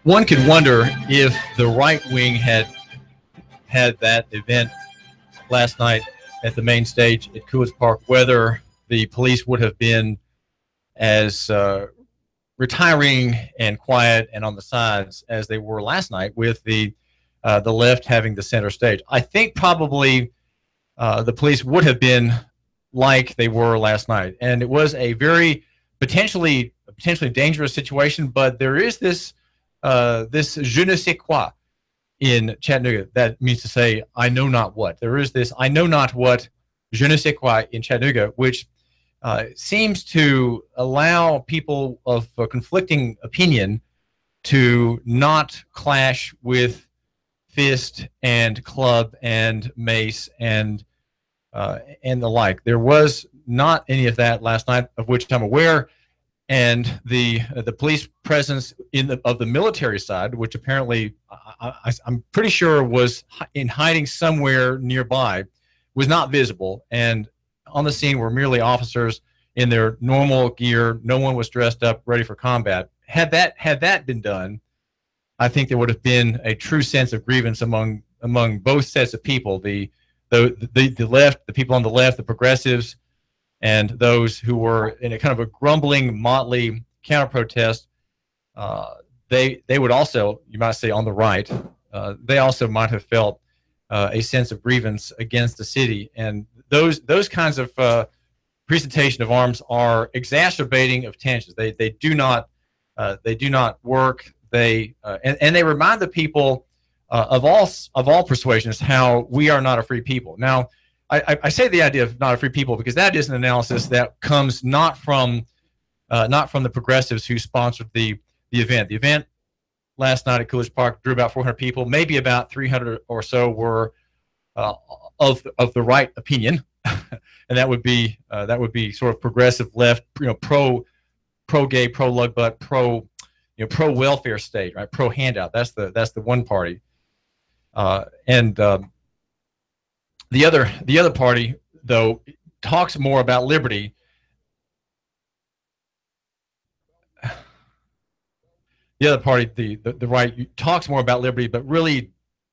One could wonder if the right wing had that event last night at the main stage at Coolidge Park, whether the police would have been as retiring and quiet and on the sides as they were last night, with the left having the center stage. I think probably the police would have been like they were last night, and it was a very potentially dangerous situation. But there is this je ne sais quoi in Chattanooga. That means to say, I know not what. There is this I know not what je ne sais quoi in Chattanooga, which seems to allow people of conflicting opinion to not clash with fist and club and mace and the like. There was not any of that last night, of which I'm aware. And the police presence of the military side, which apparently I'm pretty sure was in hiding somewhere nearby, was not visible. And on the scene were merely officers in their normal gear. No one was dressed up, ready for combat. Had that been done, I think there would have been a true sense of grievance among both sets of people, the left, the people on the left, the progressives, and those who were in a kind of a grumbling, motley counter-protest. They would also, you might say, on the right, they also might have felt a sense of grievance against the city. And those kinds of presentation of arms are exacerbating of tensions. They do not work. And they remind the people of all persuasions how we are not a free people. Now, I say the idea of not a free people because that is an analysis that comes not from the progressives who sponsored the event. The event last night at Coolidge Park drew about 400 people. Maybe about 300 or so were of the right opinion, and that would be sort of progressive left, pro gay, pro lug butt, pro welfare state, right? Pro handout. That's the one party, and the other party, though, talks more about liberty. The other party, the right, talks more about liberty, but really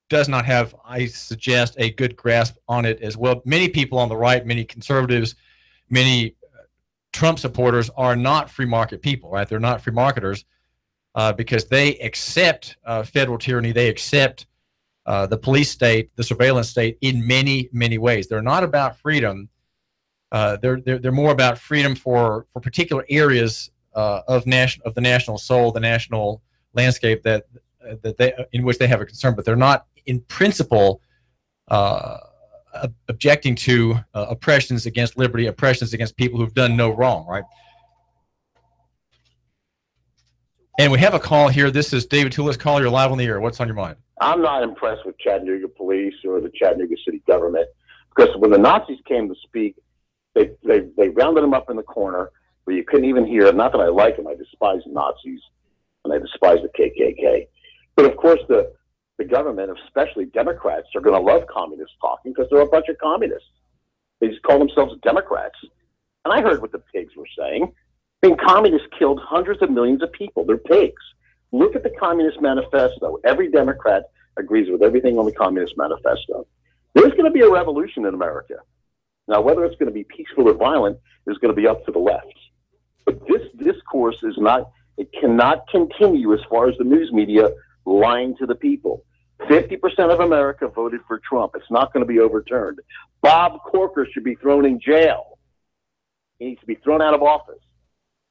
does not have, I suggest, a good grasp on it as well. Many people on the right, many conservatives, many Trump supporters are not free market people, right? They're not free marketers because they accept federal tyranny. They accept the police state, the surveillance state, in many, many ways. They're not about freedom. They're more about freedom for particular areas of the national soul, the national landscape that they in which they have a concern. But they're not, in principle, objecting to oppressions against liberty, oppressions against people who've done no wrong, right? And we have a call here. This is David Tulis. Call, you're live on the air. What's on your mind? I'm not impressed with Chattanooga police or the Chattanooga city government, because when the Nazis came to speak, they rounded them up in the corner where you couldn't even hear. Not that I like them. I despise Nazis and I despise the KKK. But of course, the government, especially Democrats, are going to love communists talking because they're a bunch of communists. They just call themselves Democrats. And I heard what the pigs were saying. I mean, communists killed hundreds of millions of people. They're pigs. Look at the Communist Manifesto. Every Democrat agrees with everything on the Communist Manifesto. There's going to be a revolution in America. Now, whether it's going to be peaceful or violent is going to be up to the left. But this discourse is not, it cannot continue as far as the news media lying to the people. 50% of America voted for Trump. It's not going to be overturned. Bob Corker should be thrown in jail. He needs to be thrown out of office.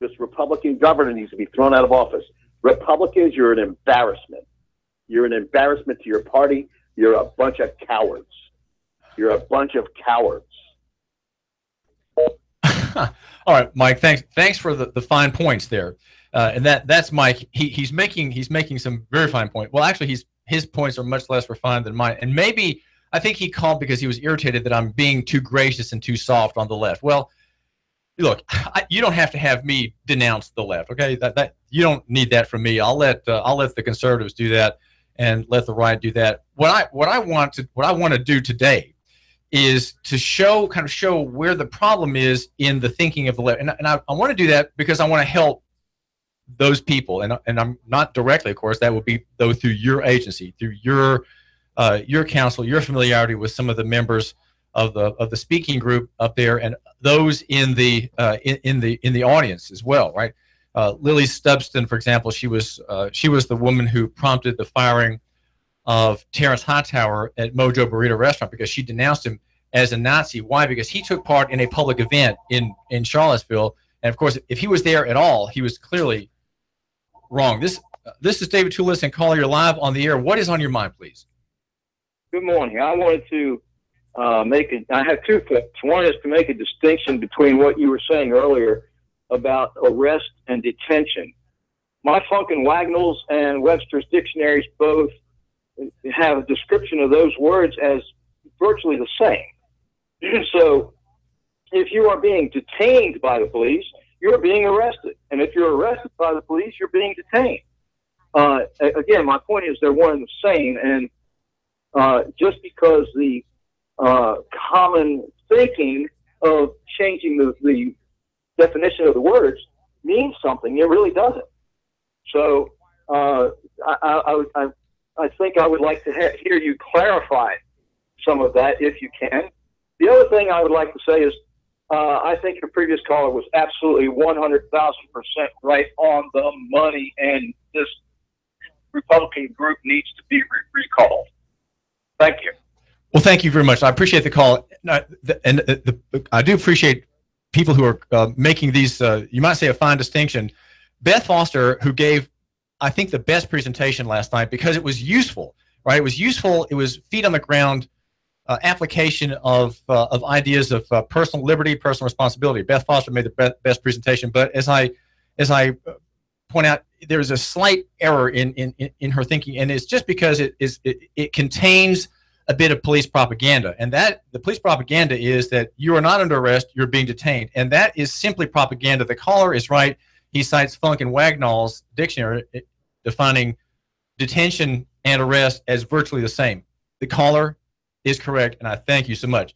This Republican governor needs to be thrown out of office. Republicans, you're an embarrassment. You're an embarrassment to your party. You're a bunch of cowards. You're a bunch of cowards. All right, Mike. Thanks for the fine points there. And that's Mike. He's making some very fine points. Well, actually, his points are much less refined than mine. And maybe I think he called because he was irritated that I'm being too gracious and too soft on the left. Well, look, you don't have to have me denounce the left, okay? That you don't need that from me. I'll let the conservatives do that and let the right do that. What I want to do today is to show where the problem is in the thinking of the left, and I want to do that because I want to help those people, and I'm not directly, of course, that would be though through your agency, through your counsel, your familiarity with some of the members of the speaking group up there, and those in the audience as well, right? Lily Stubbston, for example, she was the woman who prompted the firing of Terrence Hightower at Mojo Burrito Restaurant because she denounced him as a Nazi. Why? Because he took part in a public event in Charlottesville, and of course, if he was there at all, he was clearly wrong. This is David Tulis and Caller, you're live on the air. What is on your mind, please? Good morning. I wanted to I have two clips. One is to make a distinction between what you were saying earlier about arrest and detention. My Funkin' Wagnalls and Webster's dictionaries both have a description of those words as virtually the same. So if you are being detained by the police, you're being arrested. And if you're arrested by the police, you're being detained. Again, my point is they're one and the same. And just because the common thinking of changing the definition of the words means something, it really doesn't. So I think I would like to hear you clarify some of that if you can. The other thing I would like to say is I think your previous caller was absolutely 100,000% right on the money, and this Republican group needs to be recalled. Thank you. Well, thank you very much. I appreciate the call, and I do appreciate people who are making these, you might say, a fine distinction. Beth Foster, who gave, I think, the best presentation last night because it was useful, right? It was useful. It was feet on the ground application of ideas of personal liberty, personal responsibility. Beth Foster made the best presentation, but as I point out, there's a slight error in her thinking, and it's just because it contains a bit of police propaganda, and that the police propaganda is that you are not under arrest, you're being detained, and that is simply propaganda. The caller is right. He cites Funkin' Wagnall's dictionary defining detention and arrest as virtually the same. The caller is correct, and I thank you so much.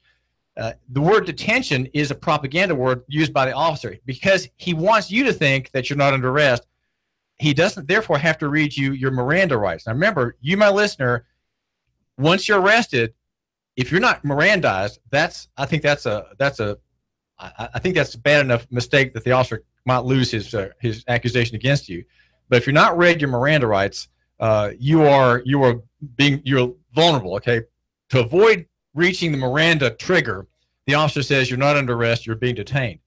The word detention is a propaganda word used by the officer because he wants you to think that you're not under arrest. He doesn't therefore have to read you your Miranda rights. Now remember, you, my listener, once you're arrested, if you're not Mirandized, I think that's a bad enough mistake that the officer might lose his accusation against you. But if you're not read your Miranda rights, you're vulnerable. Okay, to avoid reaching the Miranda trigger, the officer says you're not under arrest, you're being detained,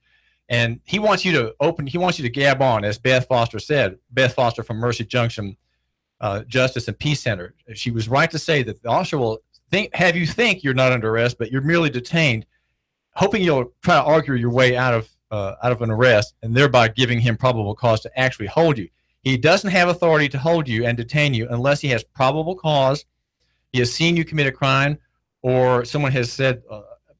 and he wants you to gab on, as Beth Foster said. Beth Foster from Mercy Junction Justice and Peace Center. She was right to say that the officer will have you think you're not under arrest, but you're merely detained, hoping you'll try to argue your way out of an arrest, and thereby giving him probable cause to actually hold you. He doesn't have authority to hold you and detain you unless he has probable cause, he has seen you commit a crime, or someone has said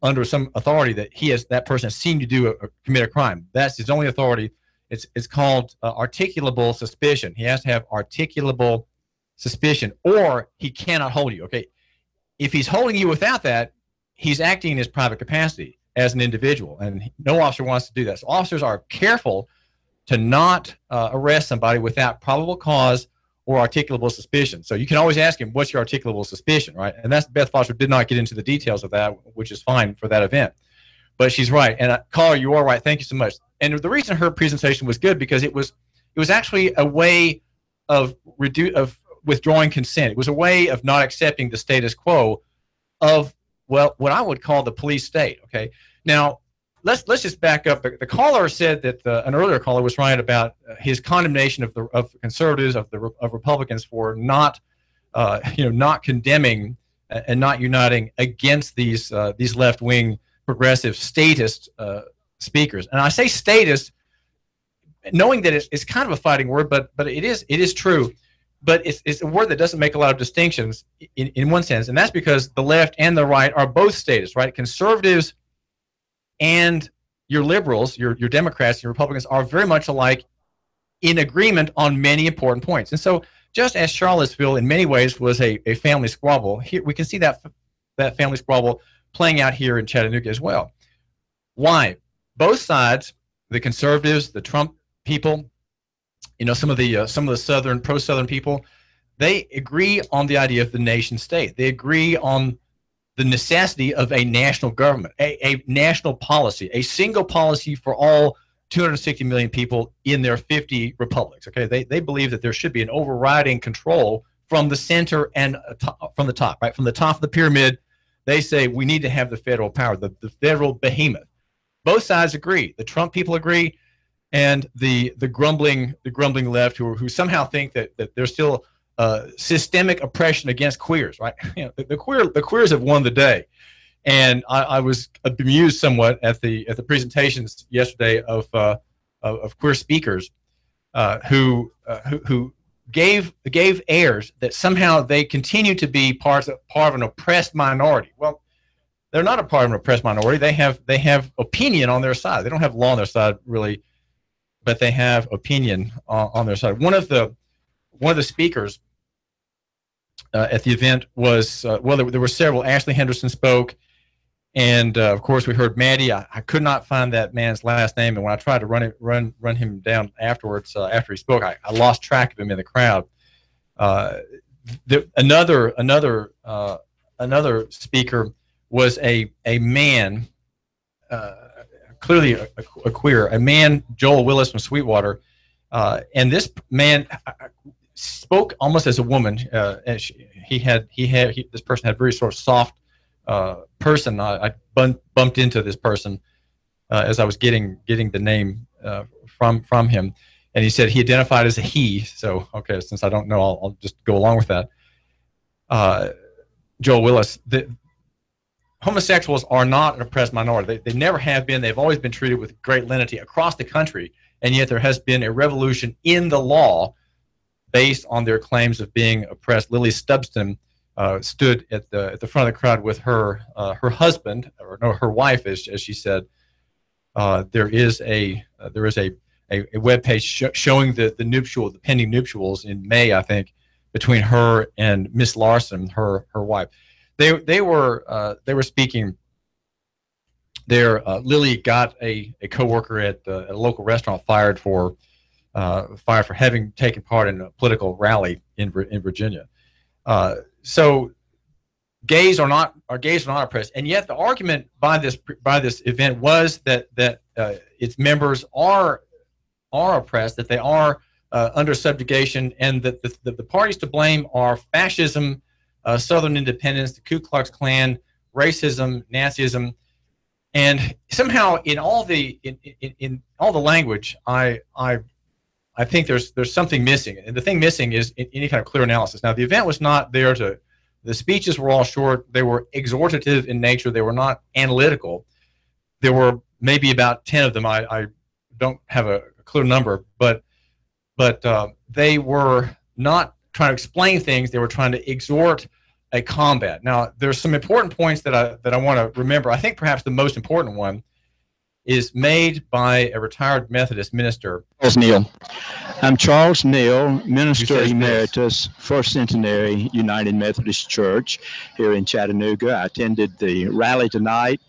under some authority that that person has seen you commit a crime. That's his only authority. It's called articulable suspicion. He has to have articulable suspicion, or he cannot hold you. Okay, if he's holding you without that, he's acting in his private capacity as an individual, and no officer wants to do that. So officers are careful to not arrest somebody without probable cause or articulable suspicion. So you can always ask him, "What's your articulable suspicion?" Right? And that's Beth Foster did not get into the details of that, which is fine for that event. But she's right, and caller, you are right. Thank you so much. And the reason her presentation was good because it was actually a way of withdrawing consent. It was a way of not accepting the status quo of, well, what I would call the police state. Okay, now let's just back up. The caller said that an earlier caller was right about his condemnation of conservatives, of Republicans for not condemning and not uniting against these left wing progressive statist speakers. And I say statist knowing that it's kind of a fighting word, but it is true. But it's a word that doesn't make a lot of distinctions in one sense, and that's because the left and the right are both statists, right? Conservatives and your liberals, your Democrats, your Republicans are very much alike in agreement on many important points. And so just as Charlottesville in many ways was a family squabble, here we can see that family squabble playing out here in Chattanooga as well. Why? Both sides, the conservatives, the Trump people, some of the Southern pro-Southern people, they agree on the idea of the nation state. They agree on the necessity of a national government, a national policy, a single policy for all 260 million people in their 50 republics. Okay, they believe that there should be an overriding control from the center and from the top, right? From the top of the pyramid, they say we need to have the federal power, the federal behemoth. Both sides agree. The Trump people agree, and the grumbling left who somehow think that there's still systemic oppression against queers, right? The queers have won the day, and I was bemused somewhat at the presentations yesterday of queer speakers who gave airs that somehow they continue to be part of an oppressed minority. Well, they're not a part of an oppressed minority. They have opinion on their side. They don't have law on their side really, but they have opinion on their side. One of the speakers at the event was there were several. Ashley Henderson spoke, and of course we heard Maddie. I could not find that man's last name, and when I tried to run him down afterwards after he spoke, I lost track of him in the crowd. Another speaker was a man, clearly a queer, a man, Joel Willis from Sweetwater, and this man spoke almost as a woman. And this person had very sort of soft person. I bumped into this person as I was getting the name from him, and he said he identified as a he. So okay, since I don't know, I'll just go along with that. Joel Willis. Homosexuals are not an oppressed minority. They never have been. They've always been treated with great lenity across the country, and yet there has been a revolution in the law based on their claims of being oppressed. Lily Stubbston stood at the front of the crowd with her husband, or no, her wife, as she said. There is a webpage showing the pending nuptials in May, I think, between her and Miss Larson, her wife. They were speaking there. Lily got a coworker at a local restaurant fired for having taken part in a political rally in Virginia. So gays are not oppressed, and yet the argument by this event was that its members are oppressed, that they are under subjugation, and that the parties to blame are fascism, Southern independence, the Ku Klux Klan, racism, Nazism, and somehow in all the language, I think there's something missing, and the thing missing is any kind of clear analysis. Now, the event was not there the speeches were all short. They were exhortative in nature. They were not analytical. There were maybe about 10 of them. I don't have a clear number, but they were not trying to explain things. They were trying to exhort a combat. Now, there's some important points that I want to remember. I think perhaps the most important one is made by a retired Methodist minister. Charles Neal. I'm Charles Neal, Minister Emeritus, First Centenary United Methodist Church here in Chattanooga. I attended the rally tonight.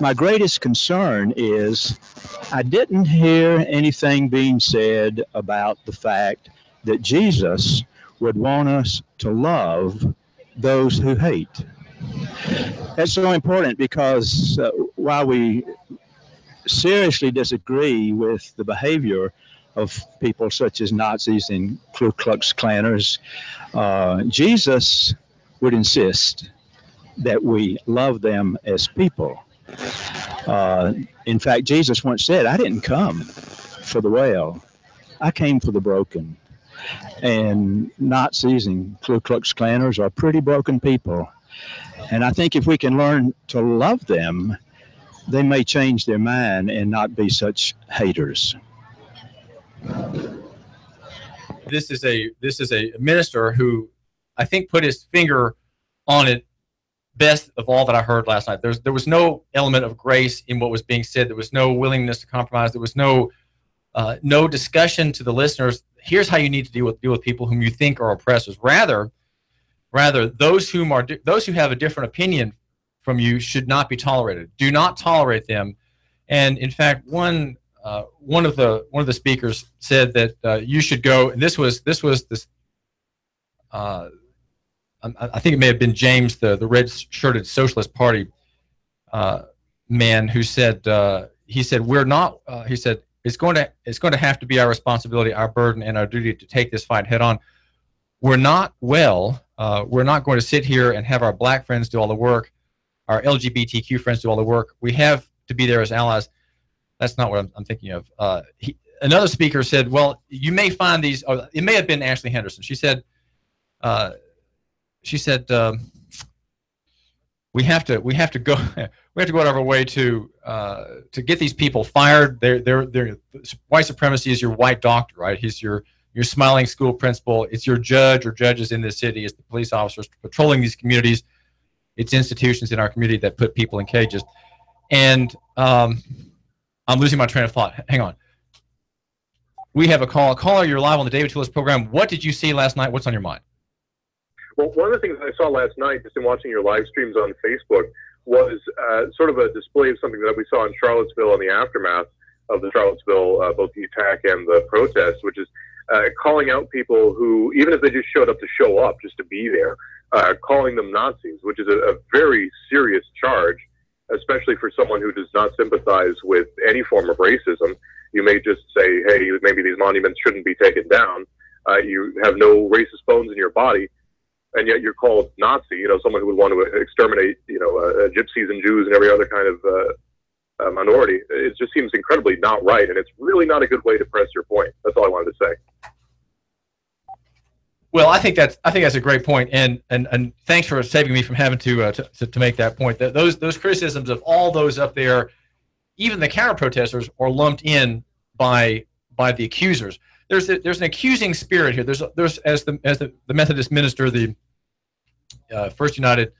My greatest concern is I didn't hear anything being said about the fact that Jesus would want us to love those who hate. That's so important because while we seriously disagree with the behavior of people such as Nazis and Ku Klux Klanners, Jesus would insist that we love them as people. In fact, Jesus once said, I didn't come for the well, I came for the broken. And Nazis and Ku Klux Klanners are pretty broken people. And I think if we can learn to love them, they may change their mind and not be such haters. This is a minister who I think put his finger on it best of all that I heard last night. There was no element of grace in what was being said. There was no willingness to compromise. There was no discussion to the listeners. Here's how you need to deal with people whom you think are oppressors. Rather, those who have a different opinion from you should not be tolerated. Do not tolerate them. And in fact, one one of the speakers said that you should go, and this was this. I think it may have been James, the red-shirted Socialist Party man, who said he said we're not. He said it's going to have to be our responsibility, our burden, and our duty to take this fight head on. We're not we're not going to sit here and have our black friends do all the work, our LGBTQ friends do all the work. We have to be there as allies. That's not what I'm thinking of. Another speaker said, well, you may find these, it may have been Ashley Henderson. She said, we have to go out of our way to get these people fired. They're white supremacy is your white doctor, right? He's your smiling school principal. It's your judge or judges in this city. It's the police officers patrolling these communities. It's institutions in our community that put people in cages. And I'm losing my train of thought. Hang on. We have a call. Caller, you're live on the David Tulis program. What did you see last night? What's on your mind? Well, one of the things I saw last night, just in watching your live streams on Facebook, was sort of a display of something that we saw in Charlottesville in the aftermath of the Charlottesville, both the attack and the protest, which is calling out people who, even if they just showed up to show up, just to be there, calling them Nazis, which is a very serious charge, especially for someone who does not sympathize with any form of racism. You may just say, hey, maybe these monuments shouldn't be taken down. You have no racist bones in your body, and yet you're called Nazi, someone who would want to exterminate, gypsies and Jews and every other kind of minority. It just seems incredibly not right, and it's really not a good way to press your point. That's all I wanted to say. Well, I think that's a great point, and thanks for saving me from having to make that point. Those criticisms of all those up there, even the counter protesters, are lumped in by the accusers. There's an accusing spirit here. There's as the Methodist minister, the First United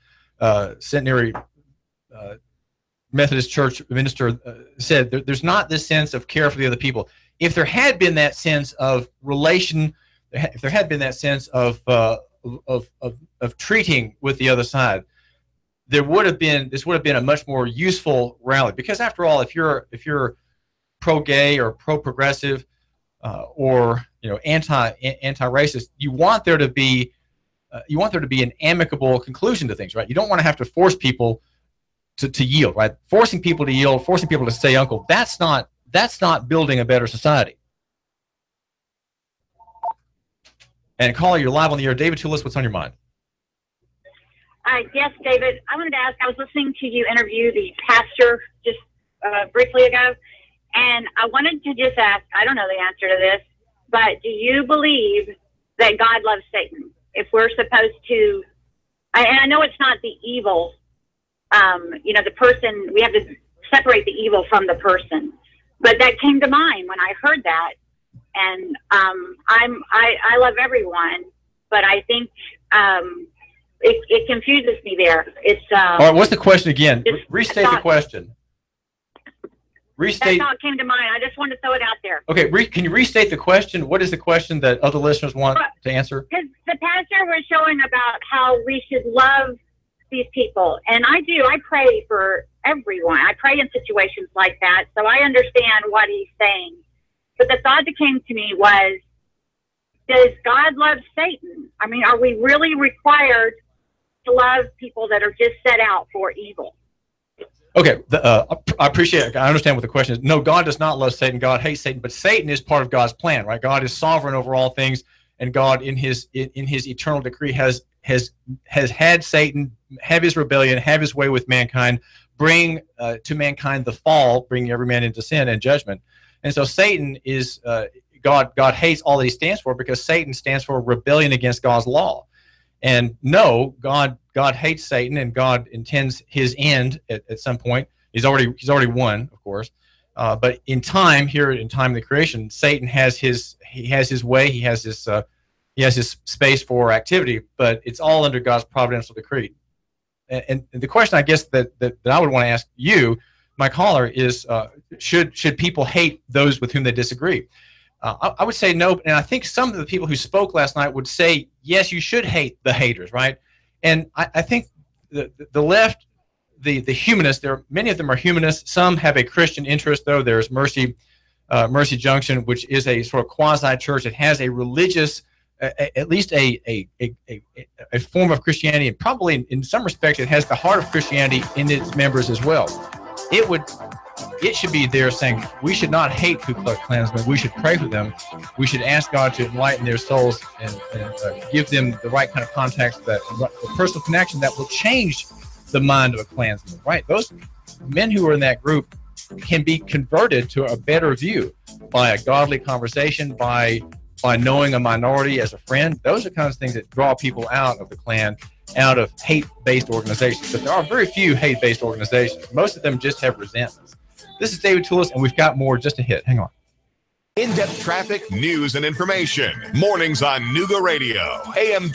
Centenary Methodist Church minister said, there's not this sense of care for the other people. If there had been that sense of relation, if there had been that sense of treating with the other side, this would have been a much more useful rally. Because after all, if you're pro-gay or pro-progressive or anti-racist, you want there to be an amicable conclusion to things, right? You don't want to have to force people to yield, right? Forcing people to yield, forcing people to say uncle, that's not building a better society. And caller, you're live on the air. David Tulis, what's on your mind? Yes, David. I wanted to ask, I was listening to you interview the pastor just briefly ago, and I wanted to just ask, I don't know the answer to this, but do you believe that God loves Satan? If we're supposed to, and I know it's not the evil, the person, we have to separate the evil from the person, but that came to mind when I heard that. And I love everyone, but I think it confuses me there. It's all right. What's the question again? Restate the question. Restate. That's how it came to mind. I just wanted to throw it out there. Okay, can you restate the question? What is the question that other listeners want to answer? Because the pastor was showing about how we should love these people, and I do. I pray for everyone. I pray in situations like that, so I understand what he's saying. But the thought that came to me was, does God love Satan? I mean, are we really required to love people that are just set out for evil? Okay, I appreciate it. I understand what the question is. No, God does not love Satan. God hates Satan, but Satan is part of God's plan, right? God is sovereign over all things, and God, in his eternal decree, has had Satan have his rebellion, have his way with mankind, bring to mankind the fall, bringing every man into sin and judgment. And so Satan is God hates all that he stands for, because Satan stands for rebellion against God's law. And no, God hates Satan, and God intends his end at some point. He's already won, of course. But in time of the creation, Satan has his way. He has his space for activity, but it's all under God's providential decree. And the question, I guess, that I would want to ask you, my caller, is should people hate those with whom they disagree? I would say no, and I think some of the people who spoke last night would say, yes, you should hate the haters, right? And I think the left, the humanists, many of them are humanists. Some have a Christian interest, though. There's Mercy Mercy Junction, which is a sort of quasi-church. It has a religious, at least a form of Christianity, and probably in some respects it has the heart of Christianity in its members as well. It should be there saying we should not hate Ku Klux Klansmen. We should pray for them. We should ask God to enlighten their souls and give them the right kind of context, the personal connection that will change the mind of a Klansman. Right? Those men who are in that group can be converted to a better view by a godly conversation, by knowing a minority as a friend. Those are the kinds of things that draw people out of the Klan, out of hate-based organizations. But there are very few hate-based organizations. Most of them just have resentments. This is David Tulis, and we've got more just a hit. Hang on. In-depth traffic, news, and information. Mornings on Nooga Radio, AM